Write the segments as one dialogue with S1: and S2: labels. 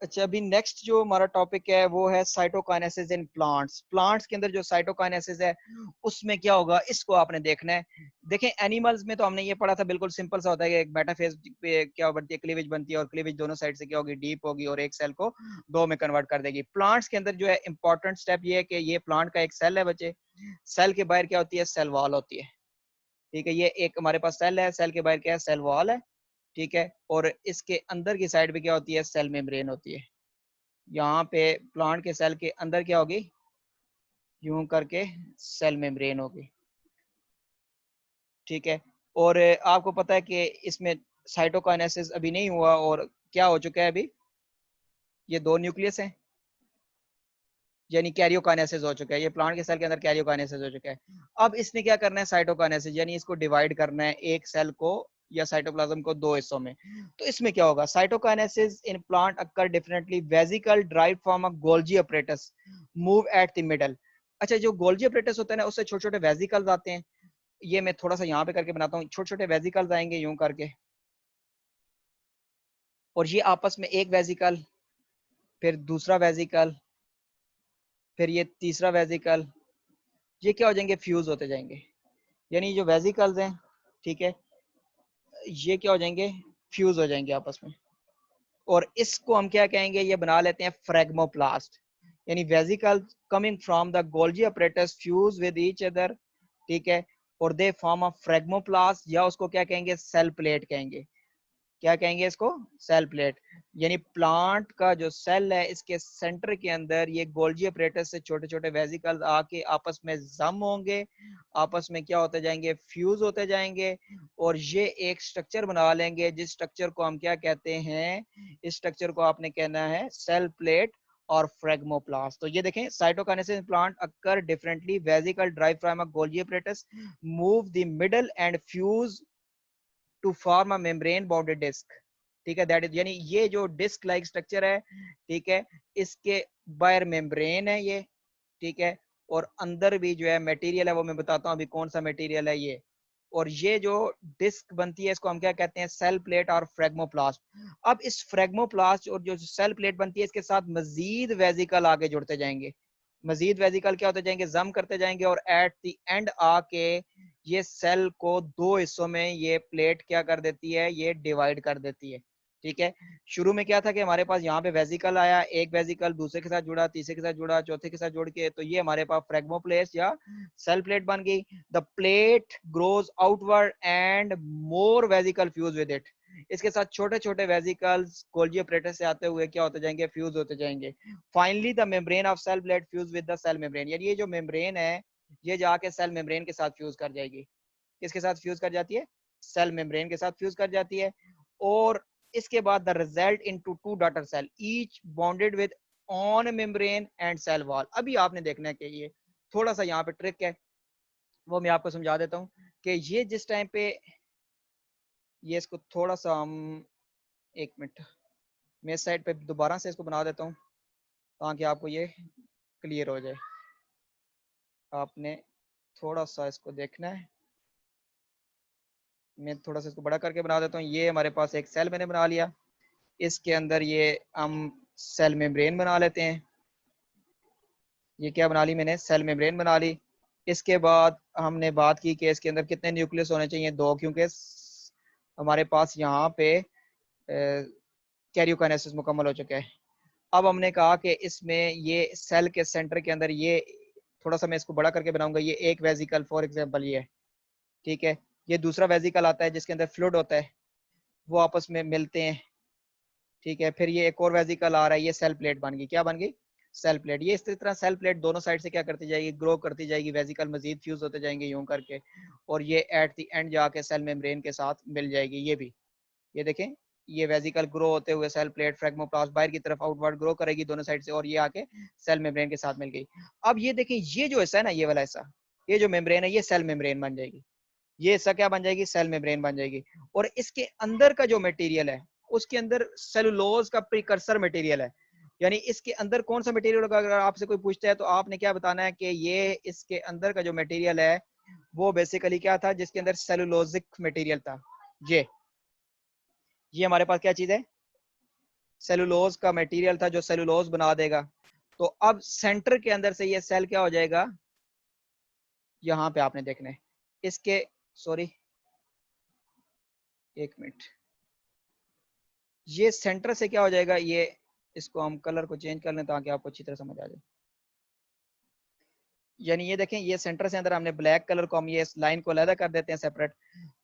S1: अच्छा, अभी नेक्स्ट जो हमारा टॉपिक है वो है साइटोकाइनेसिस इन प्लांट्स। प्लांट्स के अंदर जो साइटोकाइनेसिस है उसमें क्या होगा, इसको आपने देखना है। देखें, एनिमल्स में तो हमने ये पढ़ा था, बिल्कुल सिंपल सा होता है कि एक मेटाफेज पे क्या बनती है, क्लीवेज बनती है, और क्लीवेज दोनों साइड से क्या होगी, डीप होगी, और एक सेल को दो में कन्वर्ट कर देगी। प्लांट्स के अंदर जो है इंपॉर्टेंट स्टेप ये है कि ये प्लांट का एक सेल है बच्चे। सेल के बाहर क्या होती है, सेल वॉल होती है। ठीक है, ये एक हमारे पास सेल है, सेल के बाहर क्या है, सेल वॉल है। ठीक है, और इसके अंदर की साइड पे क्या होती है, सेल मेम्ब्रेन होती है। यहाँ पे प्लांट के सेल के अंदर क्या होगी, यूं करके सेल मेम्ब्रेन होगी। ठीक है, और आपको पता है कि इसमें साइटोकाइनेसिस अभी नहीं हुआ, और क्या हो चुका है अभी, ये दो न्यूक्लियस हैं, यानी कैरियोकाइनेसिस हो चुका है। ये प्लांट के सेल के अंदर कैरियोकाइनेसिस हो चुका है। अब इसने क्या करना है, साइटोकाइनेसिस, यानी इसको डिवाइड करना है एक सेल को या साइटोप्लाज्म को दो हिस्सों में। तो इसमें क्या होगा, cytokinesis in plant occur differently, vesicle drive from a Golgi apparatus move at the middle. अच्छा, जो गोल्जी अपरेटस होता है ना, उससे छोटे छोटे वेसिकल्स आते हैं। ये मैं थोड़ा सा यहाँ पे करके बनाता हूँ, छोटे छोटे वेसिकल्स आएंगे यूं करके, और ये आपस में एक वेसिकल, फिर दूसरा वेसिकल, फिर ये तीसरा वेसिकल, ये क्या हो जाएंगे, फ्यूज होते जाएंगे। यानी जो वेसिकल्स हैं, ठीक है, ये क्या हो जाएंगे, फ्यूज हो जाएंगे आपस में। और इसको हम क्या कहेंगे, ये बना लेते हैं फ्रेगमोप्लास्ट। यानी vesicle coming from the Golgi apparatus fuse with each other. ठीक है, और दे फॉर्म अ फ्रेगमोप्लास्ट, या उसको क्या कहेंगे, सेल प्लेट कहेंगे। क्या कहेंगे इसको, सेल प्लेट। यानी प्लांट का जो सेल है, इसके सेंटर के अंदर ये गोल्जी अपरेटस से छोटे छोटे वेसिकल्स आके आपस में जम होंगे, आपस में क्या होते जाएंगे, फ्यूज होते जाएंगे, और ये एक स्ट्रक्चर बना लेंगे, जिस स्ट्रक्चर को हम क्या कहते हैं, इस स्ट्रक्चर को आपने कहना है सेल प्लेट और फ्रेगमोप्लास्ट। तो ये देखें, cytokinesis plant occur differently, vesicle drive from a Golgi apparatus move the middle and fuse to form a membrane bounded disc. ठीक है, दैट इज, यानी ये जो डिस्क लाइक स्ट्रक्चर है, ठीक है, इसके बाहर मेम्ब्रेन है ये। ठीक है, और अंदर भी जो है मटेरियल है, वो मैं बताता हूँ अभी कौन सा मटेरियल है ये। और ये जो डिस्क बनती है, इसको हम क्या कहते हैं, सेल प्लेट और फ्रेगमोप्लास्ट। अब इस फ्रेगमोप्लास्ट और जो सेल प्लेट बनती है, इसके साथ मजीद वेसिकल आगे जुड़ते जाएंगे, मजीद वेसिकल क्या होते जाएंगे, जम करते जाएंगे, और एट द एंड आके ये सेल को दो हिस्सों में ये प्लेट क्या कर देती है, ये डिवाइड कर देती है। ठीक है, शुरू में क्या था कि हमारे पास यहाँ पे वेसिकल आया, एक वेसिकल दूसरे के साथ जुड़ा, तीसरे के साथ जुड़ा, चौथे के साथ जुड़ के, तो ये हमारे पास फ्रेगमोप्लेस या सेल प्लेट बन गई। The plate grows outward and more vesicle fuse with it. इसके साथ छोटे छोटे वेसिकल्स गोल्जी अपरेटस से आते हुए क्या होते जाएंगे, फ्यूज होते जाएंगे। Finally the membrane of cell plate fuse with the cell membrane, यानी ये जो मेम्ब्रेन है, ये जाके सेल मेम्ब्रेन के साथ फ्यूज कर जाएगी। किसके साथ फ्यूज कर जाती है, सेल मेम्ब्रेन के साथ फ्यूज कर जाती है। और इसके बाद the result into two daughter cell each bonded with own membrane and cell wall. अभी आपने देखना है कि ये थोड़ा सा यहाँ पे ट्रिक है, वो मैं आपको समझा देता हूँ कि ये जिस टाइम पे, ये इसको थोड़ा सा हम, एक मिनट, मैं इस साइड पे दोबारा से इसको बना देता हूँ ताकि आपको ये क्लियर हो जाए। आपने थोड़ा सा इसको देखना है, मैं थोड़ा सा इसको बड़ा करके बना देता हूँ। ये हमारे पास एक सेल मैंने बना लिया, इसके अंदर ये हम सेल मेम्ब्रेन बना लेते हैं। ये क्या बना ली मैंने, सेल मेम्ब्रेन बना ली। इसके बाद हमने बात की कि इसके अंदर कितने न्यूक्लियस होने चाहिए, दो, क्योंकि हमारे पास यहाँ पे कैरियोकाइनेसिस मुकम्मल हो चुका है। अब हमने कहा कि इसमें ये सेल के सेंटर के अंदर ये, थोड़ा सा मैं इसको बड़ा करके बनाऊंगा, ये एक वेसिकल फॉर एग्जांपल ये है। ठीक है, ये दूसरा वेसिकल आता है जिसके अंदर फ्लूइड होता है, वो आपस में मिलते हैं। ठीक है, फिर ये एक और वेसिकल आ रहा है, ये सेल प्लेट बन गई, क्या बन गई, सेल प्लेट। ये इस तरह सेल प्लेट दोनों साइड से क्या करती जाएगी, ग्रो करती जाएगी, वेसिकल मजीद फ्यूज होते जाएंगे यूं करके, और ये एट द एंड जाके सेल मेम्ब्रेन के साथ मिल जाएगी। ये भी, ये देखें, ये वेसिकल ग्रो होते हुए सेल प्लेट फ्रेगमोप्लास्ट बाहर की तरफ आउटवर्ड ग्रो करेगी दोनों साइड से, और ये आके सेल मेम्ब्रेन के साथ मिल गई। अब ये देखें, ये जो हिस्सा है ना, ये वाला हिस्सा, ये जो मेम्ब्रेन है, ये सेल मेम्ब्रेन बन जाएगी। ये हिस्सा क्या बन जाएगी, सेल मेम्ब्रेन बन जाएगी। और इसके अंदर का जो मटेरियल है, उसके अंदर सेलुलोज का प्रिकर्सर मटेरियल है। यानी इसके अंदर कौन सा मटेरियल होगा, अगर आपसे कोई पूछता है तो आपने क्या बताना है कि ये इसके अंदर का जो मटेरियल है वो बेसिकली क्या था, जिसके अंदर सेलुलोजिक मटेरियल था। ये हमारे पास क्या चीज है, सेलुलोज का मटेरियल था जो सेलुलोज बना देगा। तो अब सेंटर के अंदर से ये सेल क्या हो जाएगा, यहाँ पे आपने देखना है इसके, सॉरी एक मिनट, ये सेंटर से क्या हो जाएगा, ये इसको हम कलर को चेंज कर लें ताकि आपको अच्छी तरह समझ आ जाए। यानी ये देखें, ये सेंटर से अंदर हमने ब्लैक कलर को हम ये लाइन को अलग कर देते हैं सेपरेट।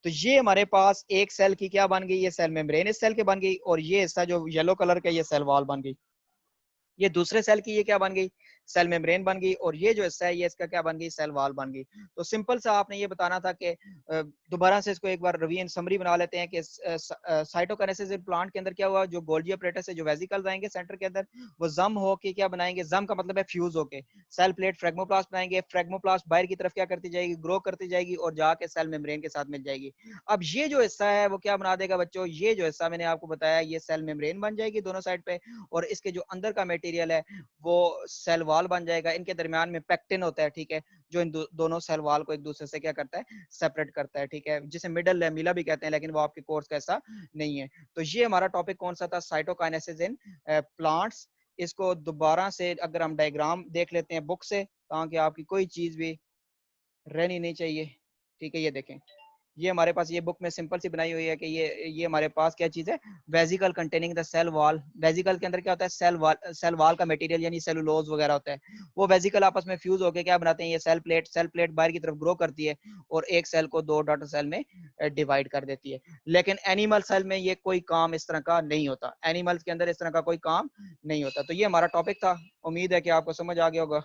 S1: तो ये हमारे पास एक सेल की क्या बन गई, ये सेल मेम्ब्रेन इस सेल के बन गई, और ये हिस्सा जो येलो कलर का ये सेल वॉल बन गई। ये दूसरे सेल की ये क्या बन गई, सेल मेम्ब्रेन बन गई, और ये जो हिस्सा है ये इसका क्या बन गई, सेल वॉल बन गई। तो सिंपल सा आपने ये बताना था कि दोबारा से इसको एक बार रिवीजन समरी बना लेते हैं कि साइटोकाइनेसिस प्लांट के अंदर क्या हुआ, जो गोल्गी अपरेटस है, जो वेसिकल्स आएंगे सेंटर के अंदर, वो जम हो के क्या बनाएंगे, जम का मतलब है फ्यूज होके सेल प्लेट फ्रेगमोप्लास्ट बनाएंगे। फ्रेगमोप्लास्ट बाहर की तरफ क्या करती जाएगी, ग्रो करती जाएगी और जाके सेल मेम्ब्रेन के साथ मिल जाएगी। अब ये जो हिस्सा है वो क्या बना देगा बच्चों, ये जो हिस्सा मैंने आपको बताया ये सेल मेम्ब्रेन बन जाएगी दोनों साइड पे, और इसके जो अंदर का मटेरियल है वो सेल वॉल बन जाएगा। इनके दरमियान में पेक्टिन होता है, ठीक है, जो इन दोनों सेल वॉल को एक दूसरे से क्या करता है, सेपरेट करता है, ठीक है, जिसे मिडल लैमेला भी कहते हैं, लेकिन वो आपके कोर्स का ऐसा नहीं है। तो ये हमारा टॉपिक कौन सा था, साइटोकाइनेसिस इन प्लांट्स। इसको दोबारा से अगर हम डायग्राम देख लेते हैं बुक से, ताकि आपकी कोई चीज भी रहनी नहीं चाहिए, ठीक है। ये देखें, ये हमारे पास ये बुक में सिंपल सी बनाई हुई है कि ये हमारे पास क्या चीज है, vesicle containing the cell wall. Vesicle के अंदर क्या होता है, सेल वॉल का मटेरियल यानी सेलुलोज वगैरह होता है। वो वेसिकल आपस में फ्यूज होकर क्या बनाते हैं, ये सेल प्लेट बाहर की तरफ ग्रो करती है और एक सेल को दो डॉटर सेल में डिवाइड कर देती है। लेकिन एनिमल सेल में ये कोई काम इस तरह का नहीं होता, एनिमल्स के अंदर इस तरह का कोई काम नहीं होता। तो ये हमारा टॉपिक था, उम्मीद है कि आपको समझ आ गया होगा।